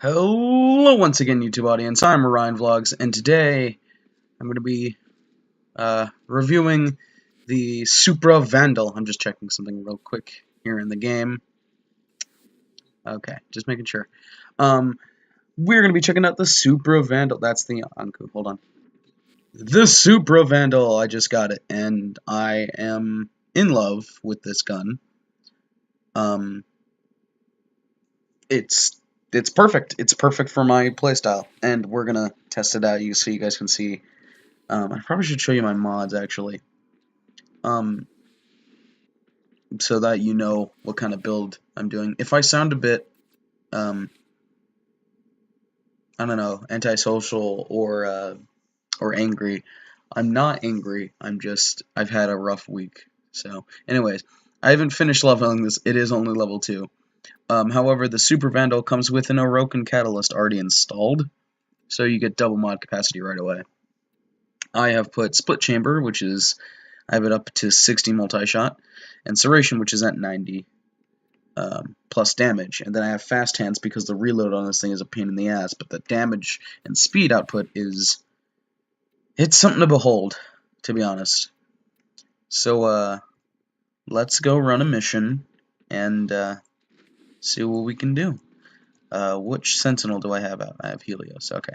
Hello once again, YouTube audience. I'm Orion Vlogs, and today I'm going to be reviewing the Supra Vandal. I'm just checking something real quick here in the game. Okay, just making sure. We're going to be checking out the Supra Vandal. That's the Anku. Hold on. The Supra Vandal. I just got it, and I am in love with this gun. It's perfect. It's perfect for my playstyle, and we're gonna test it out. So you guys can see. I probably should show you my mods actually, so that you know what kind of build I'm doing. If I sound a bit, I don't know, antisocial or angry, I'm not angry. I've had a rough week. So, anyways, I haven't finished leveling this. It is only level 2. However, the Super Vandal comes with an Orokin catalyst already installed, so you get double mod capacity right away. I have put Split Chamber, I have it up to 60 multi-shot, and Serration, which is at 90 plus damage. And then I have Fast Hands because the reload on this thing is a pain in the ass, but the damage and speed output it's something to behold, to be honest. So, let's go run a mission and see what we can do. Which Sentinel do I have out? I have Helios, okay.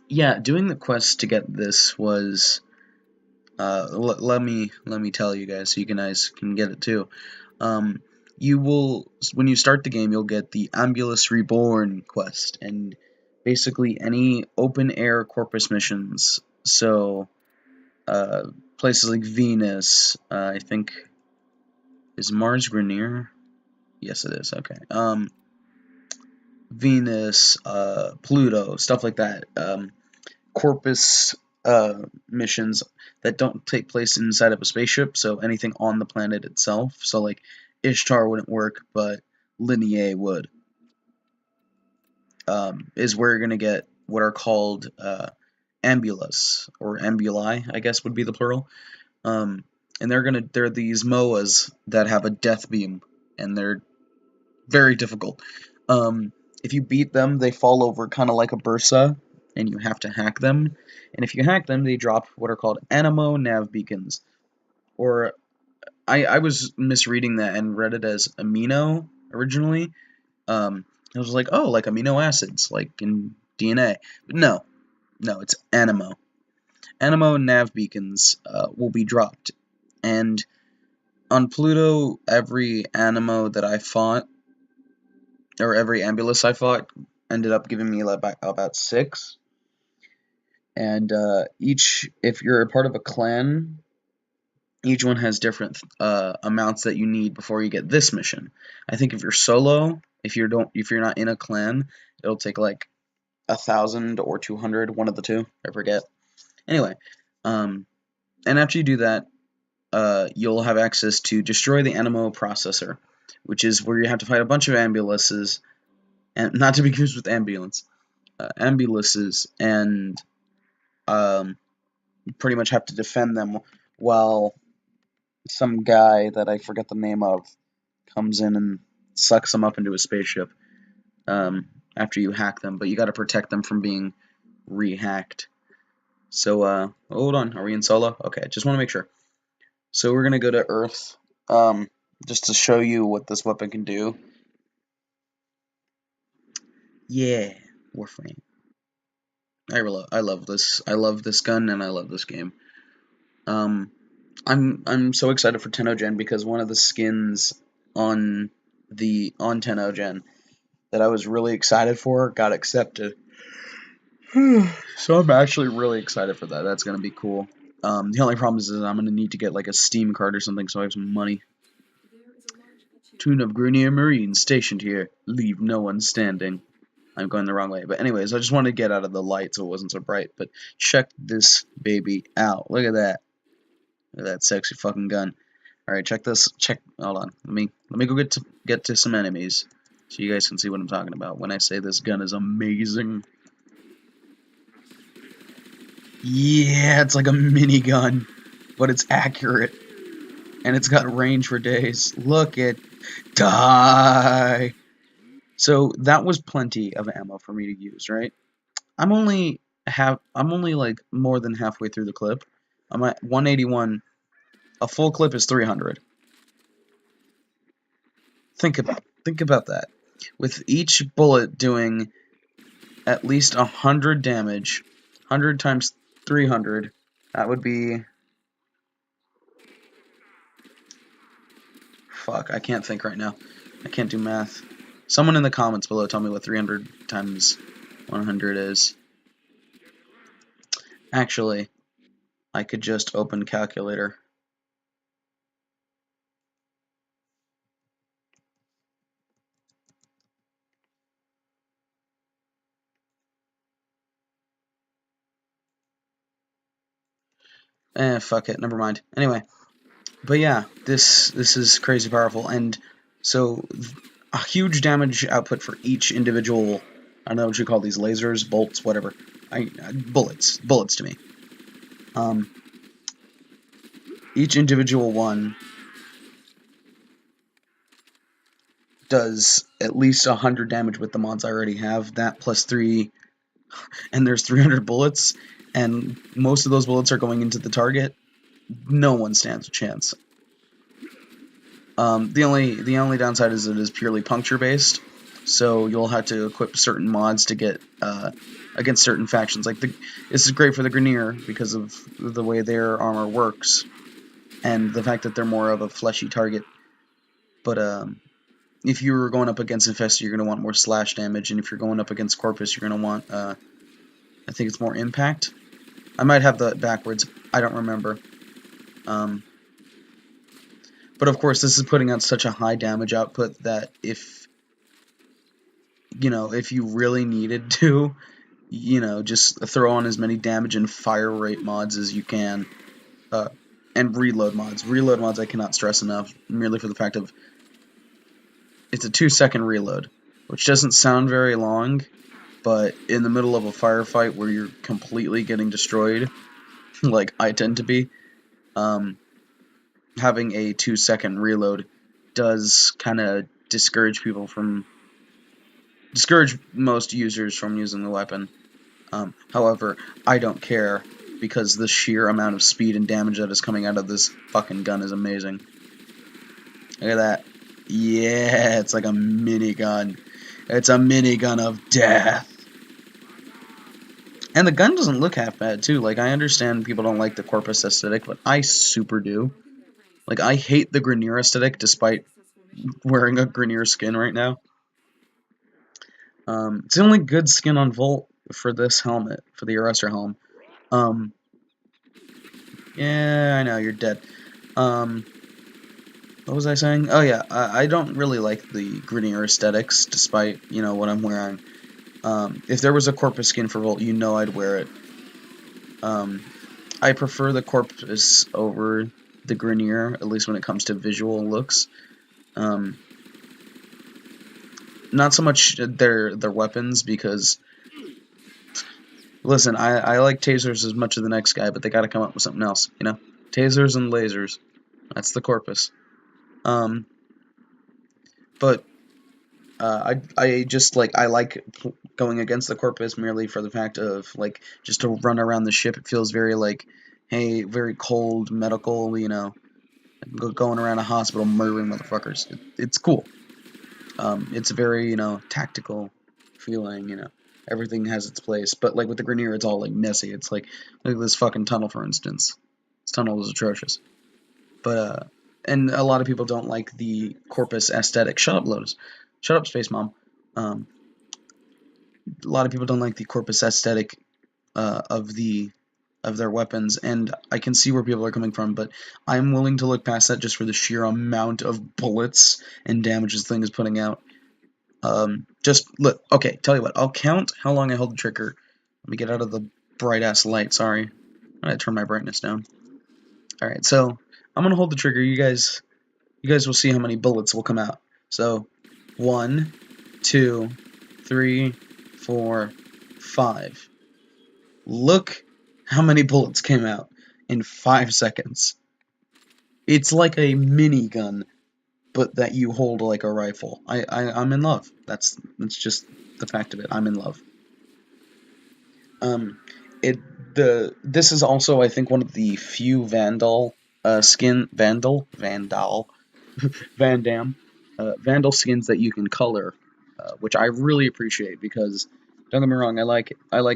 Yeah, doing the quest to get this was, let me tell you guys so you guys can get it too. You will, when you start the game, you'll get the Ambulus Reborn quest, and basically any open air Corpus missions. So, places like Venus, I think, is Mars Grineer? Yes, it is. Okay. Venus, Pluto, stuff like that. Corpus missions that don't take place inside of a spaceship, so anything on the planet itself. So like Ishtar wouldn't work, but Lineae would. Is where you're gonna get what are called ambulus or ambuli, I guess would be the plural. And they're these MOAs that have a death beam, and they're very difficult. If you beat them, they fall over kind of like a bursa, and you have to hack them. And if you hack them, they drop what are called Animo Nav Beacons. Or, I was misreading that and read it as amino originally. I was like, oh, like amino acids, like in DNA. But no, it's Animo. Animo Nav Beacons will be dropped. And on Pluto, every Animo that I fought, or every Ambulus I fought, ended up giving me about 6. And if you're a part of a clan, each one has different amounts that you need before you get this mission. I think if you're solo, if you're not in a clan, it'll take like 1,000 or 200, one of the two, I forget. Anyway, and after you do that, you'll have access to Destroy the Animo Processor, which is where you have to fight a bunch of ambuluses, and not to be confused with ambulance, ambuluses, and you pretty much have to defend them while some guy that I forget the name of comes in and sucks them up into a spaceship after you hack them, but you gotta protect them from being re-hacked. So, hold on, are we in solo? Okay, just want to make sure. So we're gonna go to Earth, just to show you what this weapon can do. Yeah, Warframe. I love this. I love this gun, and I love this game. I'm so excited for Tenno Gen because one of the skins on Tenno Gen that I was really excited for got accepted. So I'm actually really excited for that. That's gonna be cool. The only problem is I'm gonna need to get like a Steam card or something so I have some money. Tune of Grineer Marines stationed here. Leave no one standing. I'm going the wrong way. But anyways, I just wanted to get out of the light so it wasn't so bright. But check this baby out. Look at that. Look at that sexy fucking gun. Alright, check this. Hold on. Let me go get to some enemies so you guys can see what I'm talking about when I say this gun is amazing. Yeah, it's like a minigun, but it's accurate. and it's got range for days. Look at die. So that was plenty of ammo for me to use, right? I'm only like more than halfway through the clip. I'm at 181. A full clip is 300. Think about that. With each bullet doing at least 100 damage, 100 times 300, that would be... Fuck, I can't think right now. I can't do math. Someone in the comments below tell me what 300 times 100 is. Actually, I could just open calculator. Fuck it, never mind. Anyway, but yeah, this is crazy powerful, and so a huge damage output for each individual. I don't know what you call these, lasers, bolts, whatever. Bullets to me. Each individual one does at least 100 damage with the mods I already have. That plus 3, and there's 300 bullets, and most of those bullets are going into the target. No one stands a chance. The only downside is it is purely puncture based, so you'll have to equip certain mods to get against certain factions. Like this is great for the Grineer because of the way their armor works, and the fact that they're more of a fleshy target. But if you're going up against Infestor, you're going to want more slash damage, and if you're going up against Corpus, you're going to want I think it's more impact. I might have that backwards. I don't remember. But of course, this is putting out such a high damage output that if you really needed to, just throw on as many damage and fire rate mods as you can, and reload mods. Reload mods I cannot stress enough, merely for the fact of it's a 2-second reload, which doesn't sound very long, but in the middle of a firefight where you're completely getting destroyed, like I tend to be, having a 2-second reload does kind of discourage most users from using the weapon. However, I don't care, because the sheer amount of speed and damage that is coming out of this fucking gun is amazing. Look at that. Yeah, it's like a minigun. It's a minigun of death. And the gun doesn't look half bad, too. Like, I understand people don't like the Corpus aesthetic, but I super do. Like, I hate the Grineer aesthetic, despite wearing a Grineer skin right now. It's the only good skin on Volt for this helmet, for the Arrestor helm. Yeah, I know, you're dead. What was I saying? Oh yeah, I don't really like the Grineer aesthetics, despite, what I'm wearing. If there was a Corpus skin for Volt, I'd wear it. I prefer the Corpus over the Grineer, at least when it comes to visual looks. Not so much their weapons, because listen, I like tasers as much as the next guy, but they gotta come up with something else, Tasers and lasers. That's the Corpus. But I just like going against the Corpus merely for the fact of just to run around the ship. It feels very very cold, medical, going around a hospital murdering motherfuckers. It's cool. It's a very tactical feeling. Everything has its place. But with the Grineer, it's all messy. It's look at this fucking tunnel, for instance. This tunnel is atrocious. But and a lot of people don't like the Corpus aesthetic. Shut up, Lotus. Shut up, Space Mom. A lot of people don't like the Corpus aesthetic of their weapons, and I can see where people are coming from, but I'm willing to look past that just for the sheer amount of bullets and damage this thing is putting out. Just look. Okay, tell you what. I'll count how long I hold the trigger. Let me get out of the bright ass light. Sorry, I'm gonna turn my brightness down. All right, so I'm gonna hold the trigger. You guys will see how many bullets will come out. So 1, 2, 3, 4, 5. Look how many bullets came out in 5 seconds. It's like a minigun, but that you hold like a rifle. I'm in love. That's just the fact of it. I'm in love. Um, this is also, I think, one of the few Vandal Van Dam Vandal skins that you can color, which I really appreciate because don't get me wrong, I like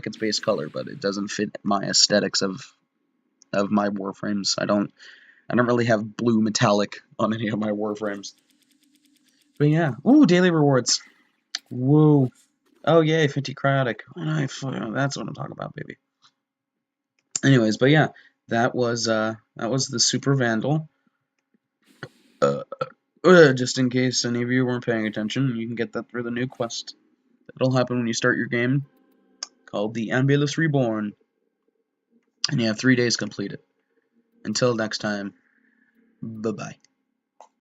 its base color, but it doesn't fit my aesthetics of my Warframes. I don't really have blue metallic on any of my Warframes. But yeah, ooh, daily rewards. Woo. Oh yay, 50 cryotic. That's what I'm talking about, baby. Anyways, but yeah, that was the Supra Vandal. Uh, just in case any of you weren't paying attention, you can get that through the new quest. It'll happen when you start your game, called the Ambulus Reborn, and you have 3 days completed. Until next time, bye bye.